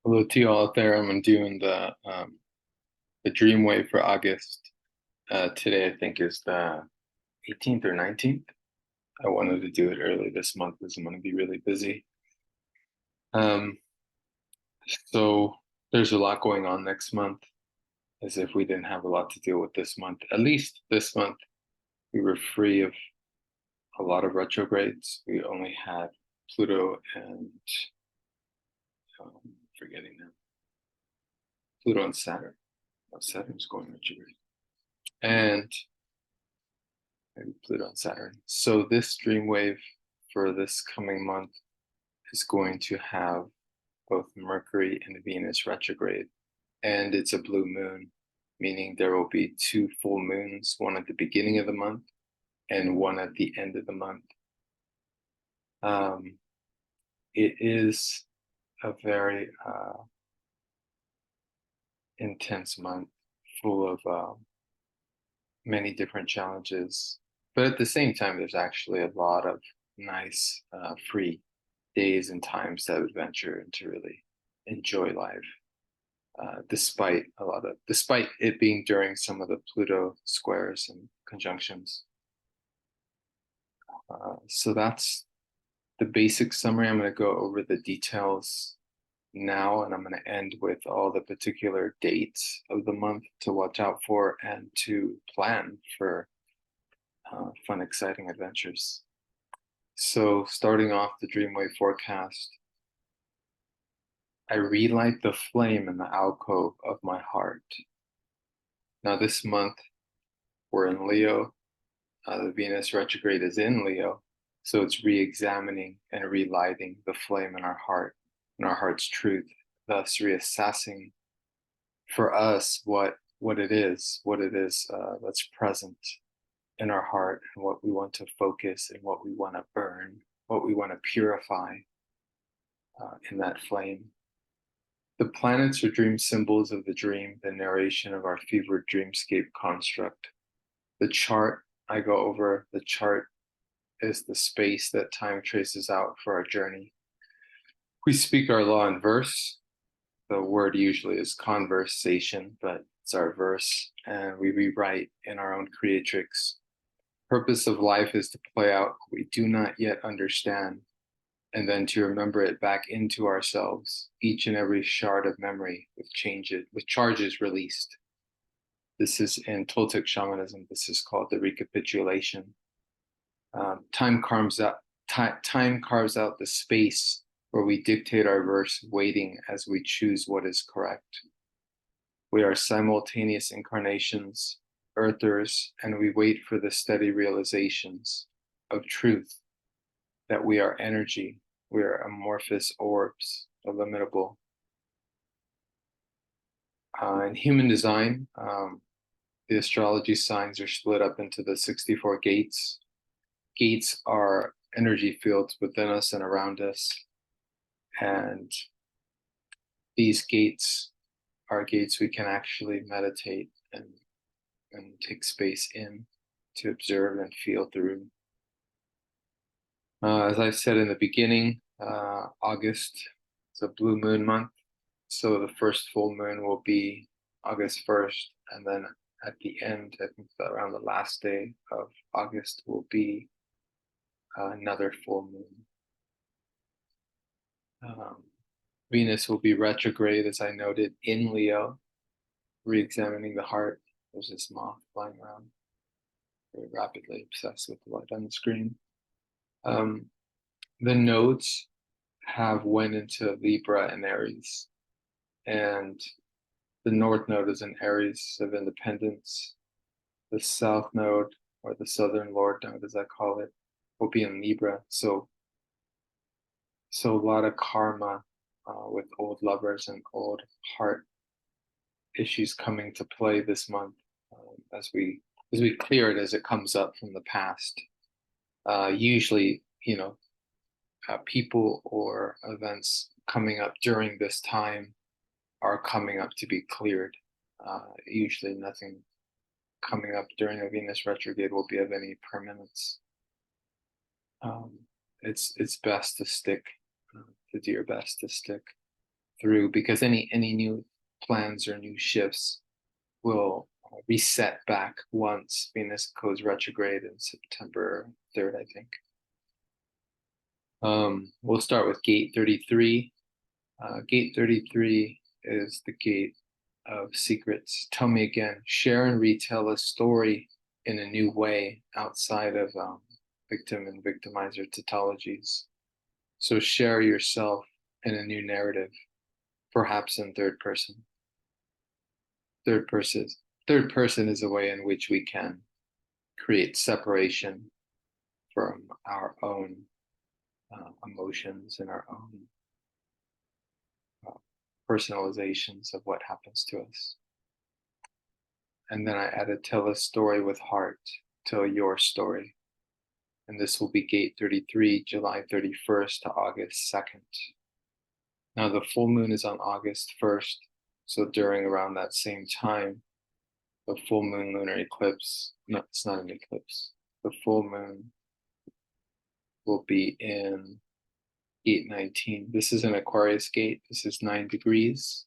Hello to you all out there. I'm doing the Dream Wave for August. Today I think is the 18th or 19th. I wanted to do it early this month because I'm going to be really busy. Um, so there's a lot going on next month, as if we didn't have a lot to deal with this month. At least this month we were free of a lot of retrogrades. We only had Pluto and forgetting now, Pluto and Saturn. Oh, Saturn's going retrograde. And maybe Pluto and Saturn. So this dream wave for this coming month is going to have both Mercury and Venus retrograde, and it's a blue moon, meaning there will be two full moons, one at the beginning of the month and one at the end of the month. It is a very intense month, full of many different challenges. But at the same time, there's actually a lot of nice free days and times to adventure and to really enjoy life, despite it being during some of the Pluto squares and conjunctions. So that's the basic summary. I'm going to go over the details now, and I'm going to end with all the particular dates of the month to watch out for and to plan for fun, exciting adventures. So starting off the Dreamwave forecast, I relight the flame in the alcove of my heart. Now this month we're in Leo. The Venus retrograde is in Leo, so it's re-examining and relighting the flame in our heart, in our heart's truth, thus reassessing for us what it is that's present in our heart and what we want to focus and what we want to burn, what we want to purify in that flame. The planets are dream symbols of the dream, the narration of our fevered dreamscape construct. The chart I go over, the chart is the space that time traces out for our journey. We speak our law in verse. The word usually is conversation, but it's our verse, and we rewrite in our own creatrix. Purpose of life is to play out what we do not yet understand, and then to remember it back into ourselves, each and every shard of memory with charges released. This is in Toltec shamanism. This is called the recapitulation. Time carves out the space where we dictate our verse, waiting as we choose what is correct. We are simultaneous incarnations, earthers, and we wait for the steady realizations of truth, that we are energy, we are amorphous orbs, illimitable. In human design, the astrology signs are split up into the 64 gates. Gates are energy fields within us and around us. And these gates are gates we can actually meditate and take space in to observe and feel through. As I said in the beginning, August is a blue moon month. So the first full moon will be August 1st, and then at the end, I think around the last day of August will be another full moon. Venus will be retrograde, as I noted, in Leo, re-examining the heart. There's this moth flying around, very rapidly obsessed with the light on the screen. The nodes have went into Libra and Aries, and the North Node is in Aries of independence. The South Node, or the Southern Lord Node, as I call it, will be in Libra. So a lot of karma with old lovers and old heart issues coming to play this month as we clear it as it comes up from the past. Usually, people or events coming up during this time are coming up to be cleared. Usually nothing coming up during a Venus retrograde will be of any permanence. It's best to stick, to do your best to stick through, because any new plans or new shifts will reset back once Venus goes retrograde in September 3rd, I think. We'll start with gate 33. Gate 33 is the gate of secrets. Tell me again, share and retell a story in a new way outside of victim and victimizer tautologies. So share yourself in a new narrative, perhaps in third person. Third person is a way in which we can create separation from our own emotions and our own personalizations of what happens to us. And then I added, tell a story with heart, tell your story. And this will be gate 33, July 31st to August 2nd. Now the full moon is on August 1st, so during around that same time, the full moon lunar eclipse, no, it's not an eclipse. The full moon will be in gate 19. This is an Aquarius gate. This is 9 degrees.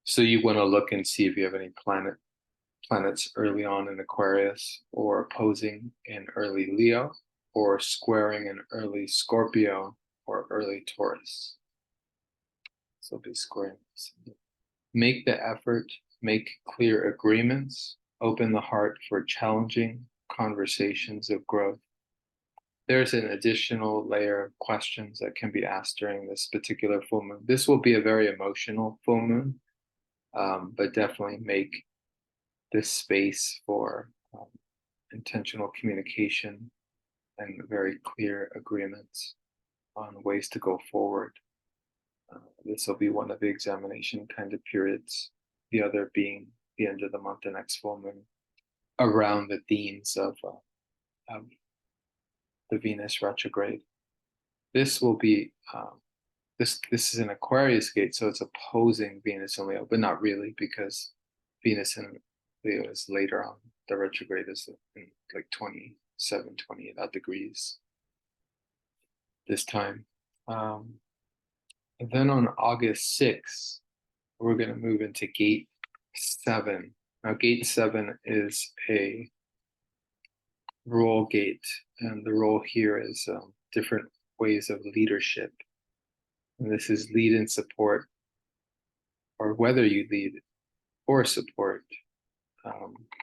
So you want to look and see if you have any planets early on in Aquarius, or opposing in early Leo, or squaring in early Scorpio, or early Taurus. So be squaring. Make the effort, make clear agreements, open the heart for challenging conversations of growth. There's an additional layer of questions that can be asked during this particular full moon. This will be a very emotional full moon, but definitely make this space for intentional communication and very clear agreements on ways to go forward. This will be one of the examination kind of periods, the other being the end of the month, the next full moon, around the themes of the Venus retrograde. This will be, this is an Aquarius gate, so it's opposing Venus and Leo, but not really, because Venus and Leo is later on. The retrograde is in like 27, 28 odd degrees this time. And then on August 6th, we're going to move into gate 7. Now, gate 7 is a role gate, and the role here is different ways of leadership. And this is lead and support, or whether you lead or support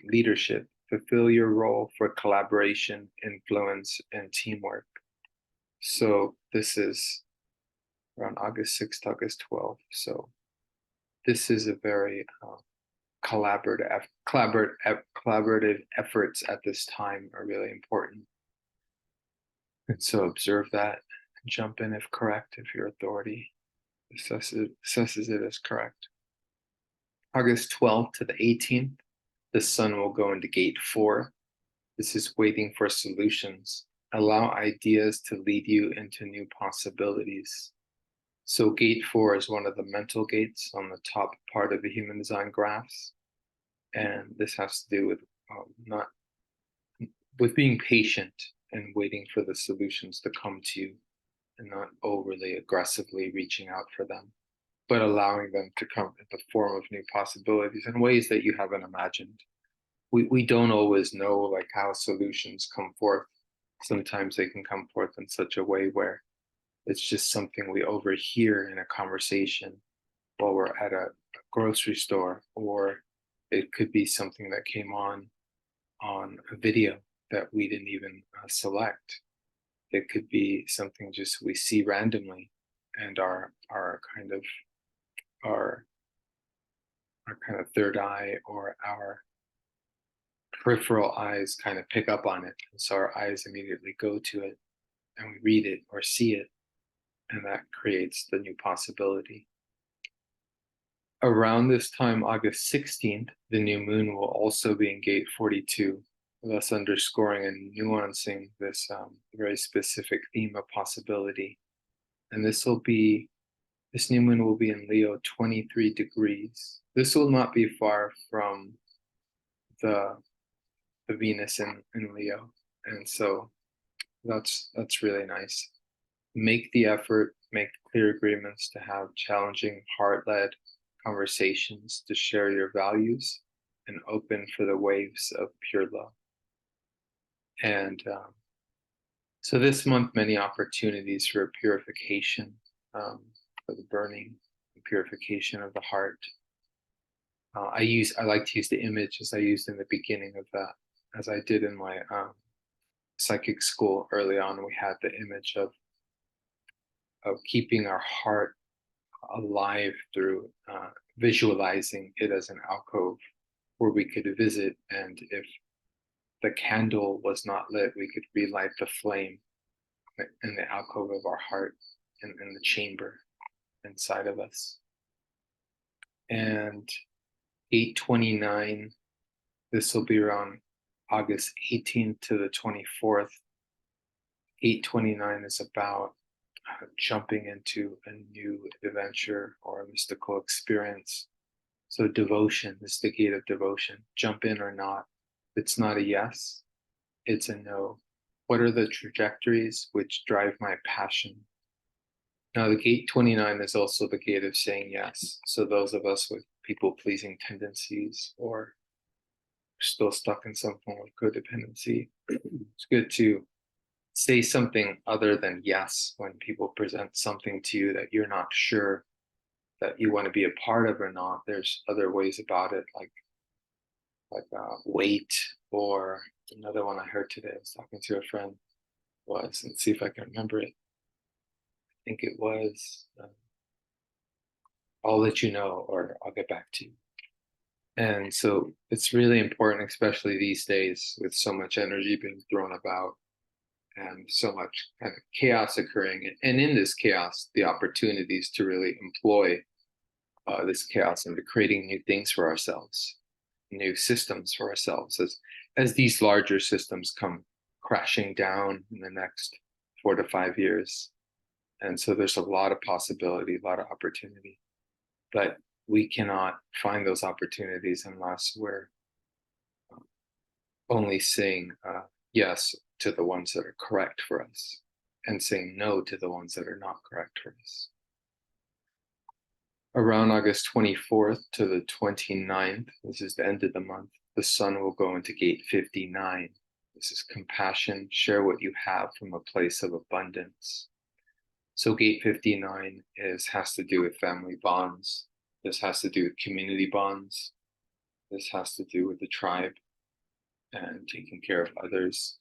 leadership. Fulfill your role for collaboration, influence, and teamwork. So this is around August 6th, August 12th. So this is a very collaborative efforts at this time are really important. And so observe that and jump in if correct, if your authority assesses it as correct. August 12th to the 18th, the sun will go into gate 4. This is waiting for solutions. Allow ideas to lead you into new possibilities. So gate 4 is one of the mental gates on the top part of the human design graphs. And this has to do with being patient and waiting for the solutions to come to you, and not overly aggressively reaching out for them, but allowing them to come in the form of new possibilities in ways that you haven't imagined. We don't always know like how solutions come forth. Sometimes they can come forth in such a way where it's just something we overhear in a conversation while we're at a grocery store, or it could be something that came on a video that we didn't even select. It could be something just we see randomly, and our kind of third eye or our peripheral eyes kind of pick up on it. And so our eyes immediately go to it and we read it or see it, and that creates the new possibility. Around this time, August 16th, the new moon will also be in gate 42, thus underscoring and nuancing this very specific theme of possibility. And this new moon will be in Leo, 23 degrees. This will not be far from the Venus in Leo. And so that's really nice. Make the effort, make clear agreements to have challenging, heart-led conversations, to share your values, and open for the waves of pure love. And so this month, many opportunities for purification, for the burning and purification of the heart. I like to use the image as I used in the beginning of that, as I did in my psychic school early on. We had the image of keeping our heart alive through visualizing it as an alcove where we could visit, and if the candle was not lit, we could relight the flame in the alcove of our heart, in the chamber inside of us. And 8/29, this will be around August 18th to the 24th. 8/29 is about jumping into a new adventure or a mystical experience. So devotion is the gate of devotion. Jump in or not. It's not a yes, it's a no. What are the trajectories which drive my passion? Now, the gate 29 is also the gate of saying yes. So those of us with people-pleasing tendencies or still stuck in some form of codependency, it's good to say something other than yes when people present something to you that you're not sure that you want to be a part of or not. There's other ways about it, like wait, or another one I heard today. I was talking to a friend, let's see if I can remember it. I think it was, I'll let you know, or I'll get back to you. And so it's really important, especially these days with so much energy being thrown about and so much kind of chaos occurring. And in this chaos, the opportunities to really employ this chaos into creating new things for ourselves, new systems for ourselves, as these larger systems come crashing down in the next 4 to 5 years. And so there's a lot of possibility, a lot of opportunity, but we cannot find those opportunities unless we're only saying yes to the ones that are correct for us and saying no to the ones that are not correct for us. Around August 24th to the 29th, this is the end of the month, the sun will go into gate 59. This is compassion, share what you have from a place of abundance. So gate 59 has to do with family bonds. This has to do with community bonds. This has to do with the tribe and taking care of others.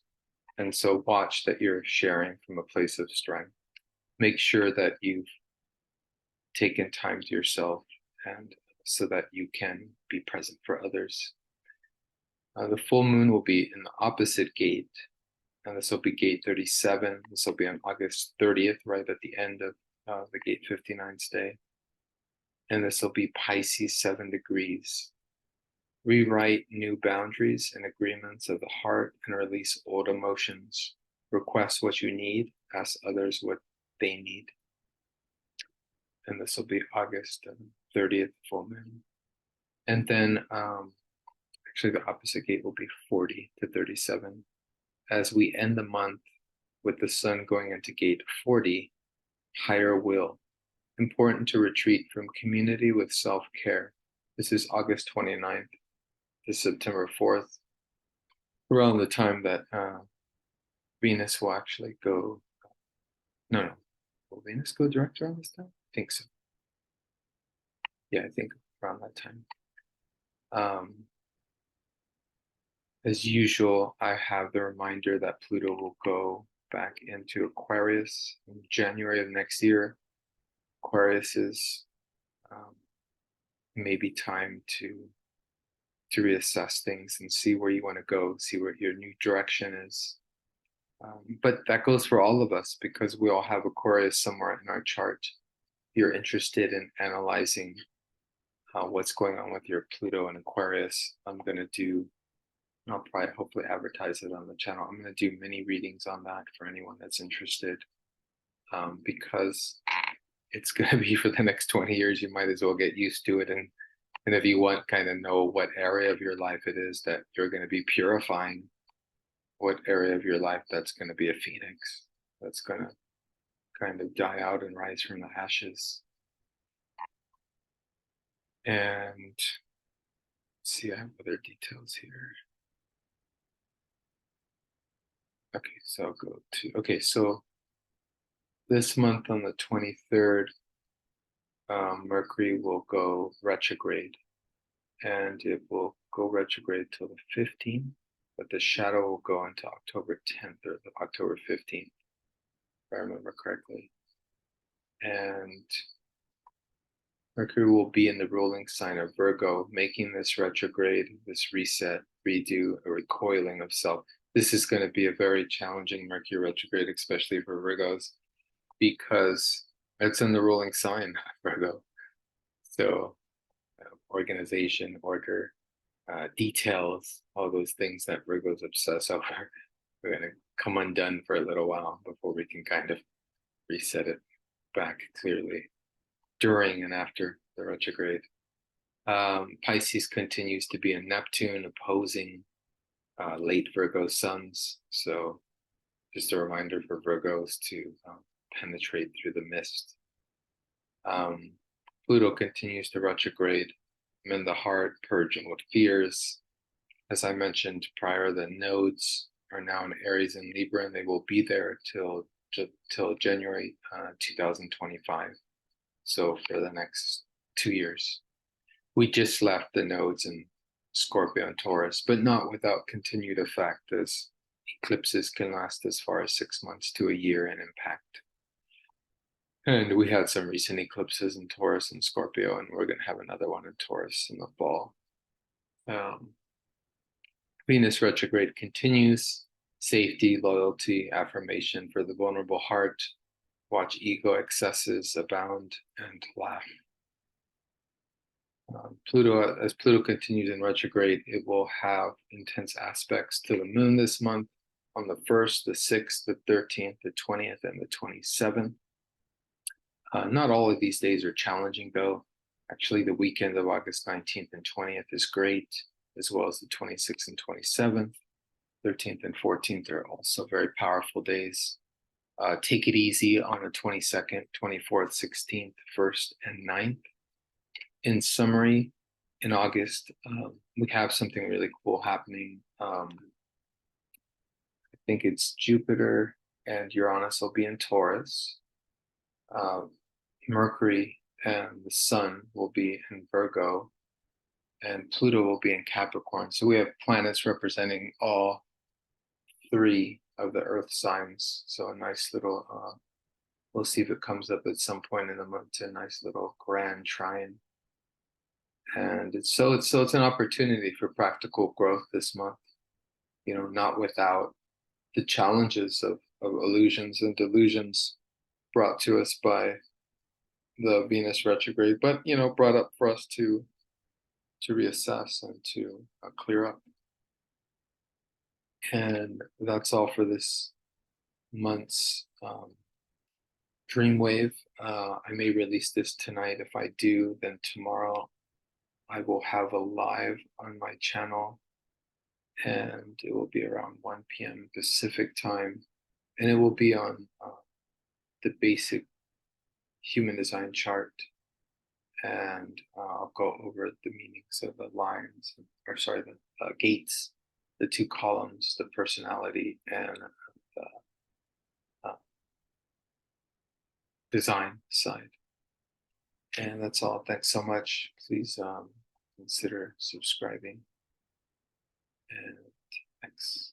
And so watch that you're sharing from a place of strength. Make sure that you've taken time to yourself, and so that you can be present for others. The full moon will be in the opposite gate, and this will be gate 37. This will be on August 30th, right at the end of the gate 59 stay. And this will be Pisces 7 degrees. Rewrite new boundaries and agreements of the heart and release old emotions. Request what you need, ask others what they need. And this will be August 30th, full moon. And then actually the opposite gate will be 40 to 37. As we end the month with the sun going into gate 40, higher will. Important to retreat from community with self-care. This is August 29th to September 4th, around the time that Venus will actually go, no, will Venus go direct around this time? I think so. Yeah, I think around that time. As usual, I have the reminder that Pluto will go back into Aquarius in January of next year. Aquarius is maybe time to reassess things and see where you want to go, see what your new direction is. But that goes for all of us, because we all have Aquarius somewhere in our chart. If you're interested in analyzing what's going on with your Pluto and Aquarius, I'm going to do, I'll probably hopefully advertise it on the channel. I'm going to do mini readings on that for anyone that's interested, because it's going to be for the next 20 years. You might as well get used to it. And if you want, kind of know what area of your life it is that you're going to be purifying, what area of your life that's going to be a phoenix, that's going to kind of die out and rise from the ashes. And let's see, I have other details here. Okay, so I'll go to, okay, so this month on the 23rd, Mercury will go retrograde, and it will go retrograde till the 15th, but the shadow will go into October 10th or October 15th, if I remember correctly. And Mercury will be in the ruling sign of Virgo, making this retrograde, this reset, redo, a recoiling of self. This is going to be a very challenging Mercury retrograde, especially for Virgos, because it's in the ruling sign, Virgo. So organization, order, details, all those things that Virgos obsess over, we're going to come undone for a little while before we can kind of reset it back clearly during and after the retrograde. Pisces continues to be in Neptune, opposing late Virgo suns. So just a reminder for Virgos to penetrate through the mist. Pluto continues to retrograde. I'm in the heart, purging with fears. As I mentioned prior, the nodes are now in Aries and Libra, and they will be there till January 2025. So for the next 2 years. We just left the nodes in Scorpio and Taurus, but not without continued effect, as eclipses can last as far as 6 months to a year in impact. And we had some recent eclipses in Taurus and Scorpio, and we're going to have another one in Taurus in the fall. Venus retrograde continues. Safety, loyalty, affirmation for the vulnerable heart. Watch ego excesses abound and laugh. Pluto, as Pluto continues in retrograde, it will have intense aspects to the moon this month on the 1st, the 6th, the 13th, the 20th, and the 27th. Not all of these days are challenging, though. Actually, the weekend of August 19th and 20th is great, as well as the 26th and 27th. 13th and 14th are also very powerful days. Take it easy on the 22nd, 24th, 16th, 1st, and 9th. In summary, in August, we have something really cool happening. I think it's Jupiter and Uranus will be in Taurus. Mercury and the Sun will be in Virgo, and Pluto will be in Capricorn. So we have planets representing all 3 of the Earth signs. So a nice little, we'll see if it comes up at some point in the month, a nice little grand trine. And it's an opportunity for practical growth this month, you know, not without the challenges of illusions and delusions brought to us by the Venus retrograde, but, you know, brought up for us to reassess and to clear up. And that's all for this month's Dream Wave. I may release this tonight. If I do, then tomorrow I will have a live on my channel, and it will be around 1 p.m. Pacific time, and it will be on the basic human design chart, and I'll go over the meanings of the lines, or sorry, the gates, the 2 columns, the personality, and the design side. And that's all. Thanks so much. Please consider subscribing. And thanks.